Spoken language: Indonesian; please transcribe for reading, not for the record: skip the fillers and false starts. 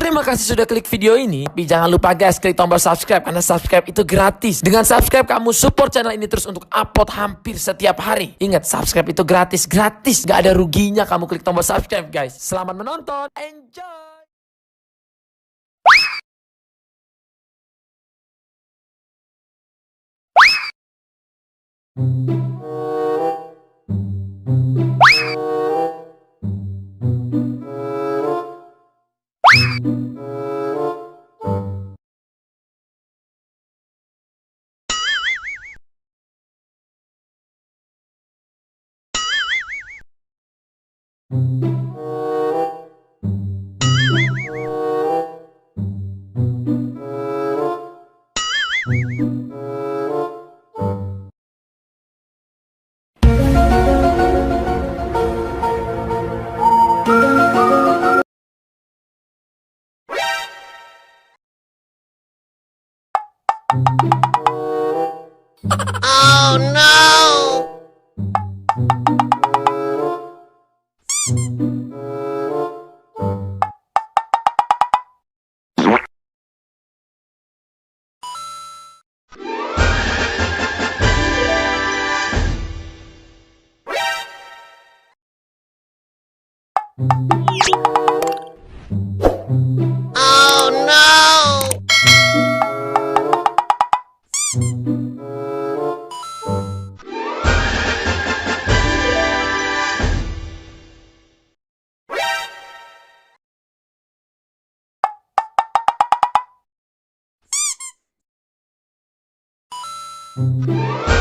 Terima kasih sudah klik video ini. Tapi jangan lupa guys, klik tombol subscribe karena subscribe itu gratis. Dengan subscribe kamu support channel ini terus untuk upload hampir setiap hari. Ingat, subscribe itu gratis. Gak ada ruginya kamu klik tombol subscribe guys. Selamat menonton. Enjoy. Oh no! Oh no!